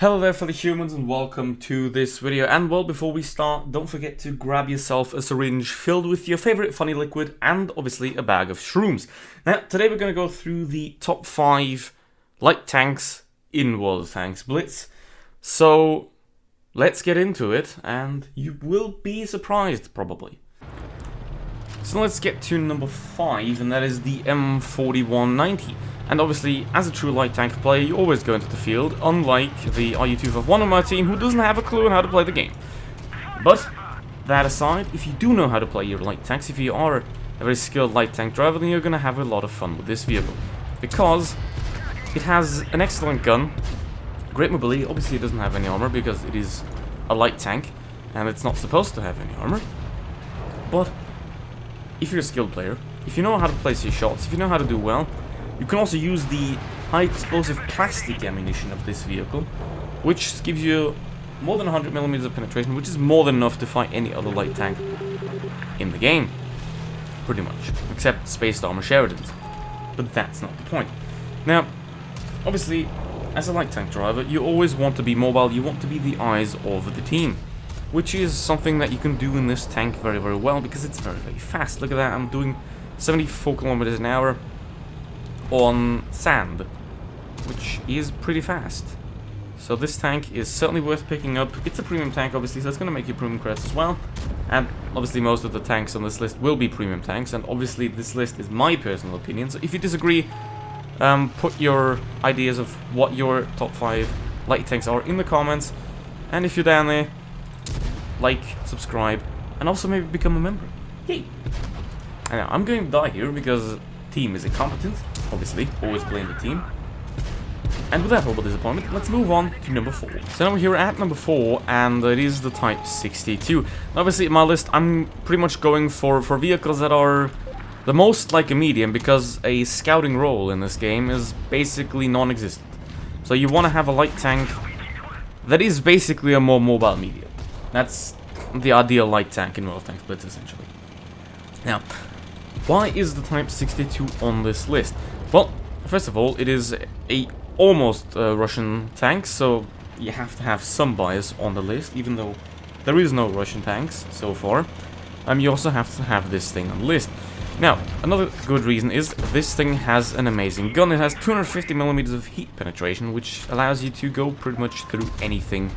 Hello there fellow humans and welcome to this video, and well, before we start, don't forget to grab yourself a syringe filled with your favorite funny liquid and obviously a bag of shrooms. Now today we're going to go through the top 5 light tanks in WoT Blitz, so let's get into it and you will be surprised probably. So let's get to number 5, and that is the M4190. And obviously, as a true light tank player, you always go into the field, unlike the RU251 on my team, who doesn't have a clue on how to play the game. But, that aside, if you do know how to play your light tanks, if you are a very skilled light tank driver, then you're going to have a lot of fun with this vehicle. Because it has an excellent gun, great mobility. Obviously it doesn't have any armor because it is a light tank, and it's not supposed to have any armor. But, if you're a skilled player, if you know how to place your shots, if you know how to do well, you can also use the high explosive plastic ammunition of this vehicle, which gives you more than 100mm of penetration, which is more than enough to fight any other light tank in the game, pretty much, except Spaced Armor Sheridans. But that's not the point. Now, obviously, as a light tank driver, you always want to be mobile, you want to be the eyes of the team, which is something that you can do in this tank very, very well, because it's very, very fast. Look at that, I'm doing 74 kilometers an hour on sand, which is pretty fast. So this tank is certainly worth picking up. It's a premium tank, obviously, so it's going to make you premium credits as well. And obviously most of the tanks on this list will be premium tanks, and obviously this list is my personal opinion. So if you disagree, put your ideas of what your top 5 light tanks are in the comments. And if you're down there, like, subscribe, and also maybe become a member. Yay! And I'm going to die here because the team is incompetent. Obviously, always blame the team. And with that horrible disappointment, let's move on to number 4. So now we're here at number 4, and it is the Type 62. Obviously, in my list, I'm pretty much going for vehicles that are the most like a medium, because a scouting role in this game is basically non-existent. So you want to have a light tank that is basically a more mobile medium. That's the ideal light tank in WoT Blitz, essentially. Now, why is the Type 62 on this list? Well, first of all, it is a almost Russian tank, so you have to have some bias on the list, even though there is no Russian tanks so far. You also have to have this thing on the list. Now, another good reason is this thing has an amazing gun. It has 250mm of heat penetration, which allows you to go pretty much through anything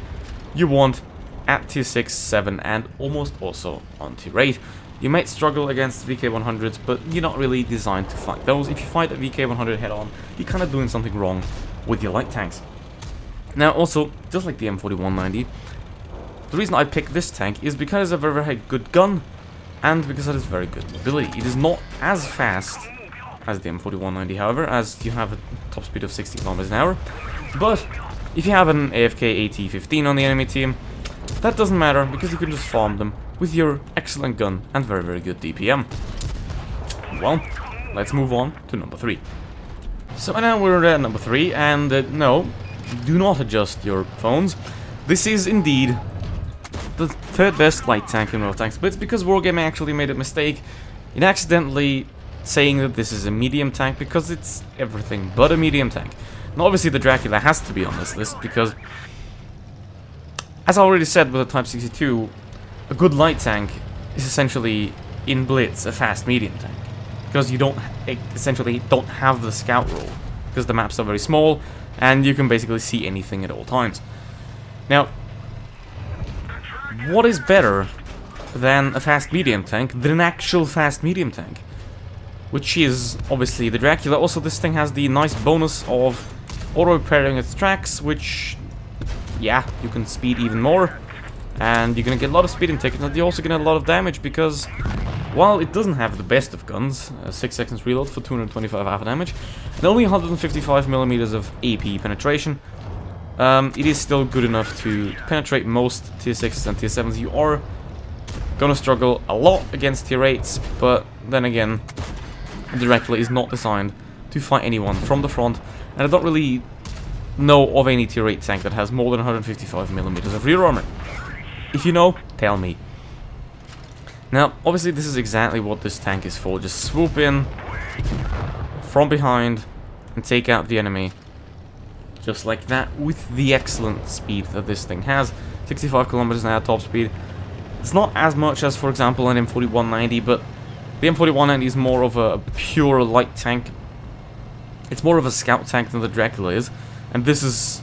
you want at tier 6, 7, and almost also on tier 8. You might struggle against VK100s, but you're not really designed to fight those. If you fight a VK100 head-on, you're kind of doing something wrong with your light tanks. Now, also, just like the M4190, the reason I picked this tank is because it's a very, very good gun, and because it has very good mobility. It is not as fast as the M4190, however, as you have a top speed of 60 km an hour. But if you have an AFK AT-15 on the enemy team, that doesn't matter, because you can just farm them with your excellent gun and very, very good DPM. Well, let's move on to number 3. So now we're at number 3, and no, do not adjust your phones. This is indeed the 3rd best light tank in WoT Blitz, because Wargaming actually made a mistake in accidentally saying that this is a medium tank, because it's everything but a medium tank. Now obviously the Dracula has to be on this list, because as I already said with the Type 62, a good light tank is essentially, in Blitz, a fast medium tank. Because you essentially don't have the scout role. Because the maps are very small, and you can basically see anything at all times. Now, what is better than a fast medium tank than an actual fast medium tank? Which is, obviously, the Dracula. Also, this thing has the nice bonus of auto-repairing its tracks, which, yeah, you can speed even more, and you're gonna get a lot of speeding tickets, and you're also gonna get a lot of damage, because while it doesn't have the best of guns, 6 seconds reload for 225 alpha damage, and only 155mm of AP penetration, it is still good enough to penetrate most tier 6s and tier 7s. You are gonna struggle a lot against tier 8s, but then again, the Dracula is not designed to fight anyone from the front, and I don't really know of any tier 8 tank that has more than 155mm of rear armor. If you know, tell me. Now, obviously this is exactly what this tank is for. Just swoop in from behind and take out the enemy just like that, with the excellent speed that this thing has. 65 kilometers an hour top speed. It's not as much as, for example, an M4190, but the M4190 is more of a pure light tank. It's more of a scout tank than the Dracula is, and this is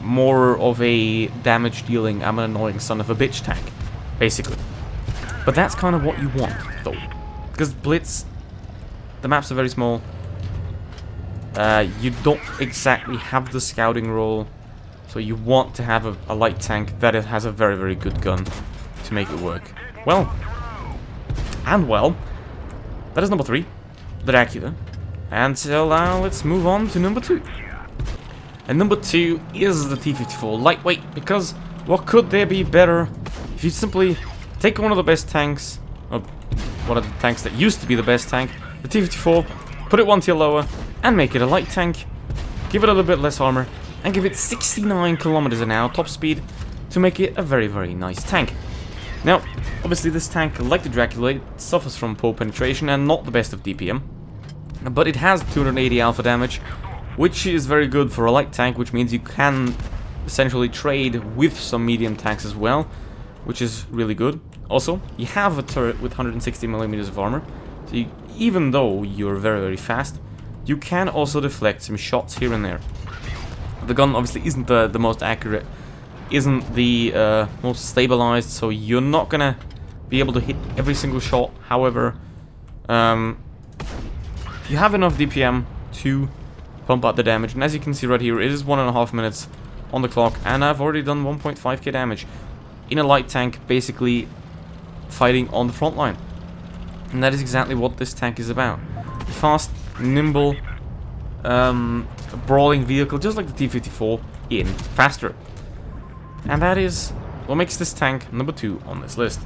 more of a damage-dealing, I'm an annoying son of a bitch tank, basically. But that's kind of what you want, though. Because Blitz, the maps are very small. You don't exactly have the scouting role, so you want to have a light tank that has a very, very good gun to make it work. Well, that is number 3, the Dracula. And so now let's move on to number 2. And number 2 is the T-54 lightweight, because what could there be better if you simply take one of the best tanks, or one of the tanks that used to be the best tank, the T-54, put it one tier lower, and make it a light tank, give it a little bit less armor, and give it 69 kilometers an hour top speed to make it a very, very nice tank. Now, obviously this tank, like the Dracula, it suffers from poor penetration and not the best of DPM, but it has 280 alpha damage, which is very good for a light tank, which means you can essentially trade with some medium tanks as well, which is really good. Also, you have a turret with 160 millimeters of armor, so even though you're very, very fast, you can also deflect some shots here and there. The gun obviously isn't the most accurate, isn't the most stabilized, so you're not gonna be able to hit every single shot. However, you have enough DPM to pump out the damage, and as you can see right here, it is 1.5 minutes on the clock, and I've already done 1.5k damage in a light tank, basically fighting on the front line. And that is exactly what this tank is about. Fast, nimble, brawling vehicle, just like the T-54, in faster. And that is what makes this tank number 2 on this list.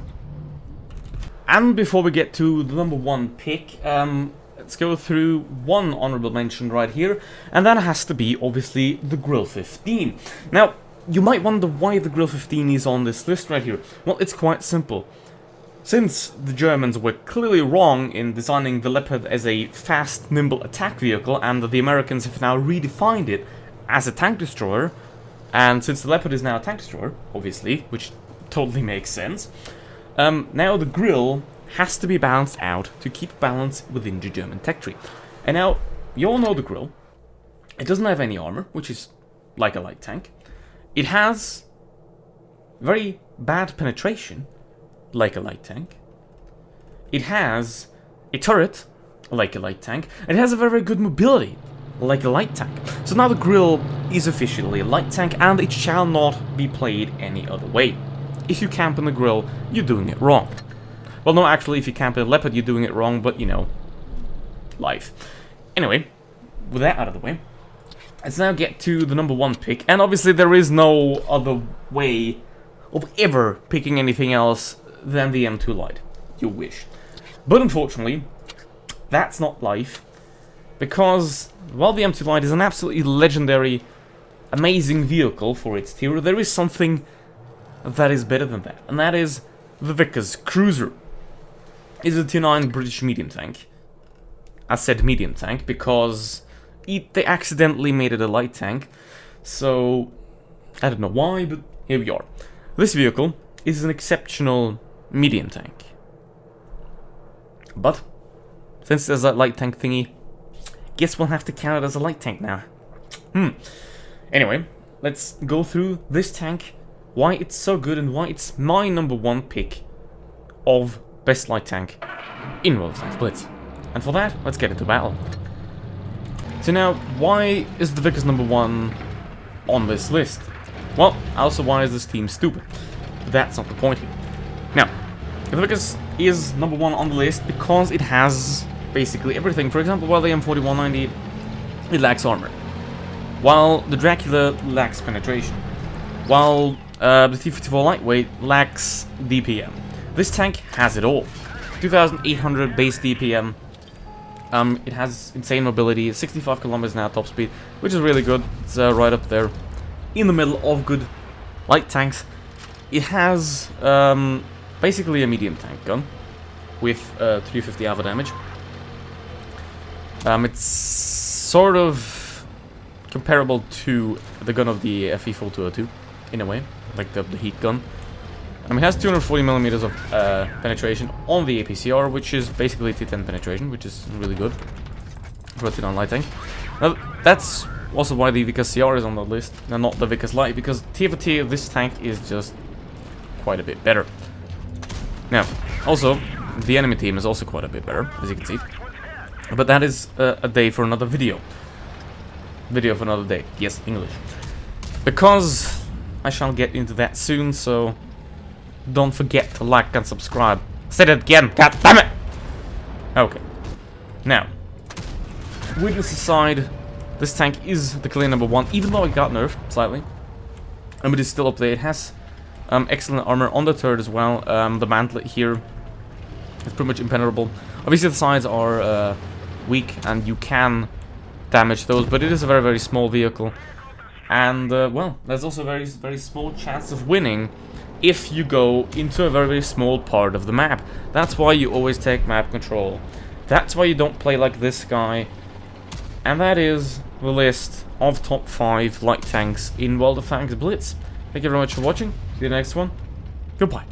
And before we get to the number 1 pick, let's go through one honorable mention right here, and that has to be, obviously, the Grill 15. Now, you might wonder why the Grill 15 is on this list right here. Well, it's quite simple. Since the Germans were clearly wrong in designing the Leopard as a fast, nimble attack vehicle, and the Americans have now redefined it as a tank destroyer, and since the Leopard is now a tank destroyer, obviously, which totally makes sense, now the Grill has to be balanced out to keep balance within the German tech tree. And now, you all know the Grill. It doesn't have any armor, which is like a light tank. It has very bad penetration, like a light tank. It has a turret, like a light tank. And it has a very good mobility, like a light tank. So now the Grill is officially a light tank, and it shall not be played any other way. If you camp in the Grill, you're doing it wrong. Well, no, actually, if you camp in a Leopard, you're doing it wrong, but, you know, life. Anyway, with that out of the way, let's now get to the number 1 pick, and obviously there is no other way of ever picking anything else than the M2 Light. You wish. But unfortunately, that's not life, because while the M2 Light is an absolutely legendary, amazing vehicle for its tier, there is something that is better than that, and that is the Vickers Cruiser. It's a Tier 9 British medium tank. I said medium tank because they accidentally made it a light tank, so I don't know why, but here we are. This vehicle is an exceptional medium tank. But since there's that light tank thingy, guess we'll have to count it as a light tank now. Anyway, let's go through this tank, why it's so good, and why it's my number 1 pick of best light tank in WoT Blitz. And for that, let's get into battle. So now, why is the Vickers number 1 on this list? Well, also why is this team stupid? But that's not the point here. Now, the Vickers is number 1 on the list because it has basically everything. For example, while the M4190, it lacks armor. While the Dracula lacks penetration. While the T-54 lightweight lacks DPM. This tank has it all. 2,800 base DPM. It has insane mobility, 65 kilometers an hour top speed, which is really good. It's right up there in the middle of good light tanks. It has basically a medium tank gun with 350 alpha damage. It's sort of comparable to the gun of the FE4202 in a way, like the heat gun. It has 240 millimeters of penetration on the APCR, which is basically T10 penetration, which is really good for a T9 light tank. Now, that's also why the Vickers CR is on the list, and not the Vickers Light, because T for T, this tank is just quite a bit better. Now, also, the enemy team is also quite a bit better, as you can see. But that is a day for another video. Video for another day. Yes, English. Because I shall get into that soon, so don't forget to like and subscribe. Say that again, god damn it! Okay. Now, weakness aside, this tank is the clear #1, even though it got nerfed slightly. But it's still up there. It has excellent armor on the turret as well. The mantlet here is pretty much impenetrable. Obviously the sides are weak and you can damage those, but it is a very, very small vehicle. And, well, there's also a very, very small chance of winning if you go into a very, very small part of the map. That's why you always take map control. That's why you don't play like this guy. And that is the list of top 5 light tanks in WoT Blitz. Thank you very much for watching. See you in the next one. Goodbye.